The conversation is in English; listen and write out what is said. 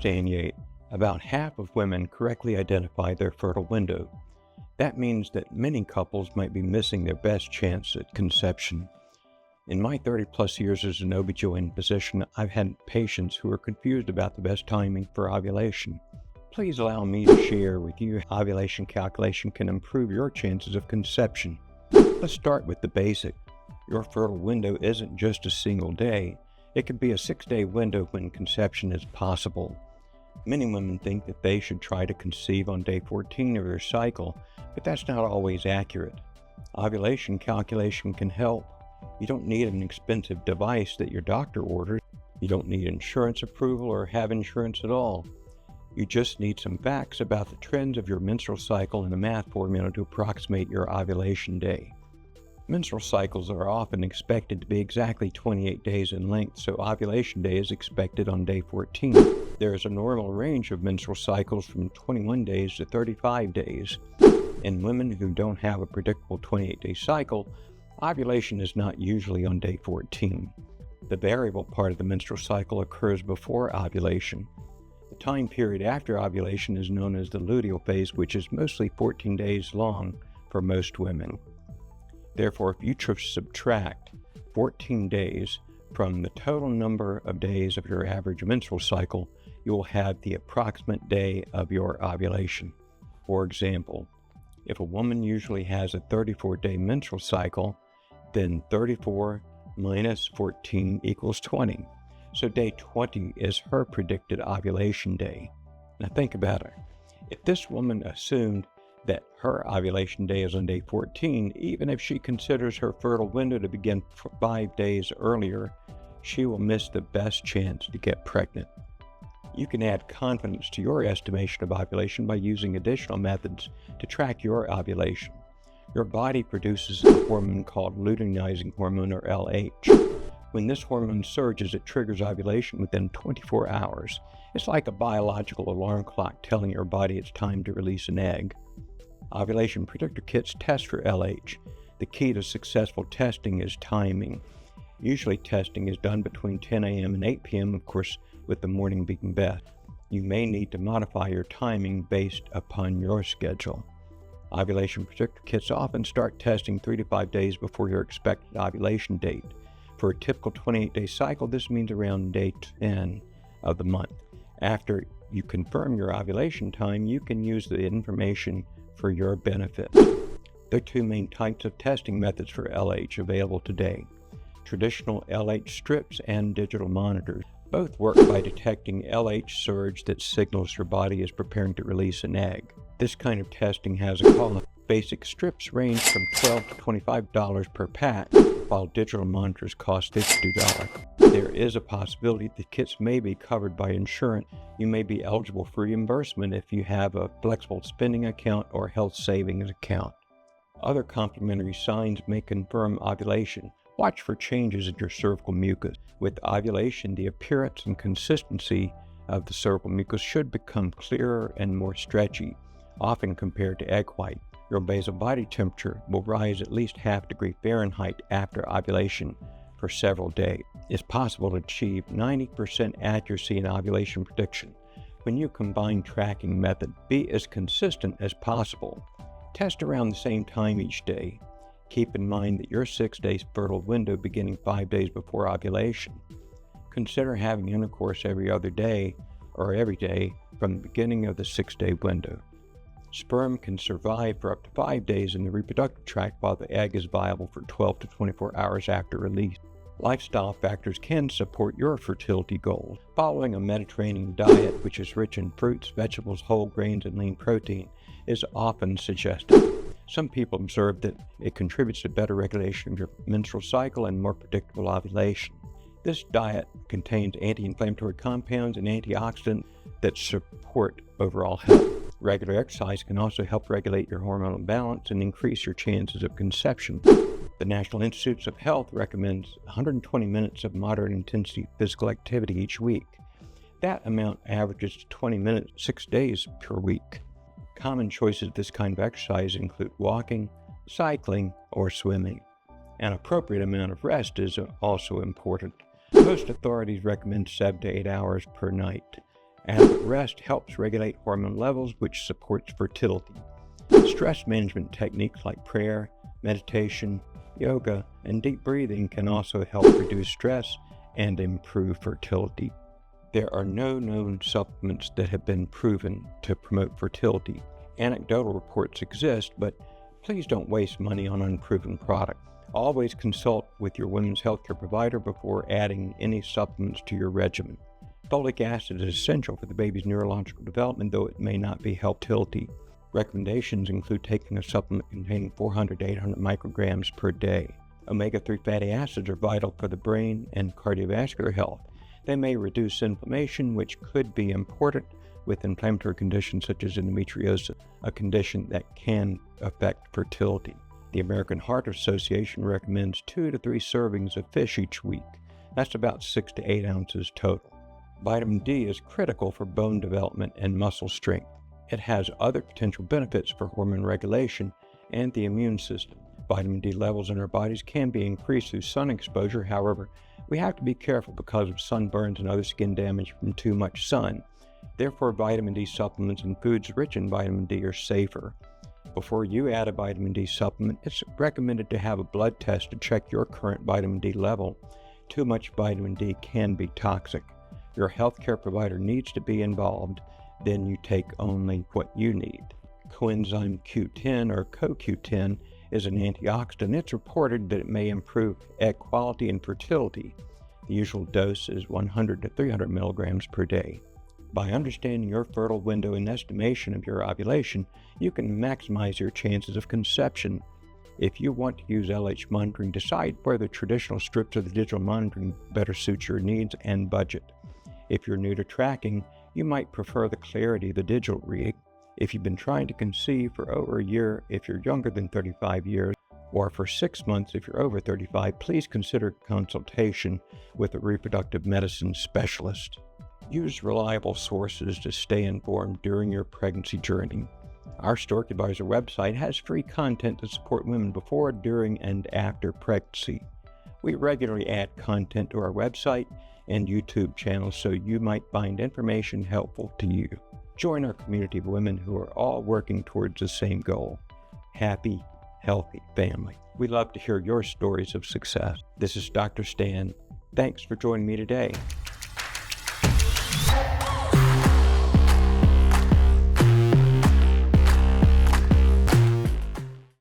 delineate. About half of women correctly identify their fertile window. That means that many couples might be missing their best chance at conception. In my 30-plus years as an OB/GYN physician, I've had patients who are confused about the best timing for ovulation. Please allow me to share with you how ovulation calculation can improve your chances of conception. Let's start with the basic. Your fertile window isn't just a single day. It can be a 6-day window when conception is possible. Many women think that they should try to conceive on day 14 of their cycle, but that's not always accurate. Ovulation calculation can help. You don't need an expensive device that your doctor orders. You don't need insurance approval or have insurance at all. You just need some facts about the trends of your menstrual cycle and a math formula to approximate your ovulation day. Menstrual cycles are often expected to be exactly 28 days in length, so ovulation day is expected on day 14. There is a normal range of menstrual cycles from 21 days to 35 days. In women who don't have a predictable 28-day cycle, ovulation is not usually on day 14. The variable part of the menstrual cycle occurs before ovulation. The time period after ovulation is known as the luteal phase, which is mostly 14 days long for most women. Therefore, if you subtract 14 days from the total number of days of your average menstrual cycle, you will have the approximate day of your ovulation. For example, if a woman usually has a 34-day menstrual cycle, then 34 minus 14 equals 20. So day 20 is her predicted ovulation day. Now think about it. If this woman assumed that her ovulation day is on day 14, even if she considers her fertile window to begin 5 days earlier, she will miss the best chance to get pregnant. You can add confidence to your estimation of ovulation by using additional methods to track your ovulation. Your body produces a hormone called luteinizing hormone, or LH. When this hormone surges, it triggers ovulation within 24 hours. It's like a biological alarm clock telling your body it's time to release an egg. Ovulation predictor kits test for LH. The key to successful testing is timing. Usually testing is done between 10 a.m. and 8 p.m., of course, with the morning being best. You may need to modify your timing based upon your schedule. Ovulation predictor kits often start testing 3 to 5 days before your expected ovulation date. For a typical 28-day cycle, this means around day 10 of the month. After you confirm your ovulation time, you can use the information for your benefit. There are two main types of testing methods for LH available today: traditional LH strips and digital monitors. Both work by detecting LH surge that signals your body is preparing to release an egg. This kind of testing has a cost. Basic strips range from $12 to $25 per pack, while digital monitors cost $52. There is a possibility the kits may be covered by insurance. You may be eligible for reimbursement if you have a flexible spending account or health savings account. Other complementary signs may confirm ovulation. Watch for changes in your cervical mucus. With ovulation, the appearance and consistency of the cervical mucus should become clearer and more stretchy, often compared to egg white. Your basal body temperature will rise at least ½ degree Fahrenheit after ovulation for several days. It's possible to achieve 90% accuracy in ovulation prediction. When you combine tracking methods, be as consistent as possible. Test around the same time each day. Keep in mind that your 6-day fertile window beginning 5 days before ovulation. Consider having intercourse every other day or every day from the beginning of the 6-day window. Sperm can survive for up to 5 days in the reproductive tract, while the egg is viable for 12 to 24 hours after release. Lifestyle factors can support your fertility goals. Following a Mediterranean diet, which is rich in fruits, vegetables, whole grains, and lean protein, is often suggested. Some people observe that it contributes to better regulation of your menstrual cycle and more predictable ovulation. This diet contains anti-inflammatory compounds and antioxidants that support overall health. Regular exercise can also help regulate your hormonal balance and increase your chances of conception. The National Institutes of Health recommends 120 minutes of moderate intensity physical activity each week. That amount averages to 20 minutes 6 days per week. Common choices of this kind of exercise include walking, cycling, or swimming. An appropriate amount of rest is also important. Most authorities recommend 7 to 8 hours per night. Adequate rest helps regulate hormone levels, which supports fertility. Stress management techniques like prayer, meditation, yoga, and deep breathing can also help reduce stress and improve fertility. There are no known supplements that have been proven to promote fertility. Anecdotal reports exist, but please don't waste money on unproven products. Always consult with your women's healthcare provider before adding any supplements to your regimen. Folic acid is essential for the baby's neurological development, though it may not be help fertility. Recommendations include taking a supplement containing 400 to 800 micrograms per day. Omega-3 fatty acids are vital for the brain and cardiovascular health. They may reduce inflammation, which could be important with inflammatory conditions such as endometriosis, a condition that can affect fertility. The American Heart Association recommends 2 to 3 servings of fish each week. That's about 6 to 8 ounces total. Vitamin D is critical for bone development and muscle strength. It has other potential benefits for hormone regulation and the immune system. Vitamin D levels in our bodies can be increased through sun exposure. However, we have to be careful because of sunburns and other skin damage from too much sun. Therefore, vitamin D supplements and foods rich in vitamin D are safer. Before you add a vitamin D supplement, it's recommended to have a blood test to check your current vitamin D level. Too much vitamin D can be toxic. Your healthcare provider needs to be involved. Then you take only what you need. Coenzyme Q10 or CoQ10 is an antioxidant. It's reported that it may improve egg quality and fertility. The usual dose is 100 to 300 milligrams per day. By understanding your fertile window and estimation of your ovulation, you can maximize your chances of conception. If you want to use LH monitoring, decide whether traditional strips or the digital monitoring better suits your needs and budget. If you're new to tracking, you might prefer the clarity of the digital read. If you've been trying to conceive for over a year, if you're younger than 35 years, or for 6 months if you're over 35, please consider consultation with a reproductive medicine specialist. Use reliable sources to stay informed during your pregnancy journey. Our Stork Advisor website has free content to support women before, during, and after pregnancy. We regularly add content to our website and YouTube channels, so you might find information helpful to you. Join our community of women who are all working towards the same goal: happy, healthy family. We love to hear your stories of success. This is Dr. Stan. Thanks for joining me today.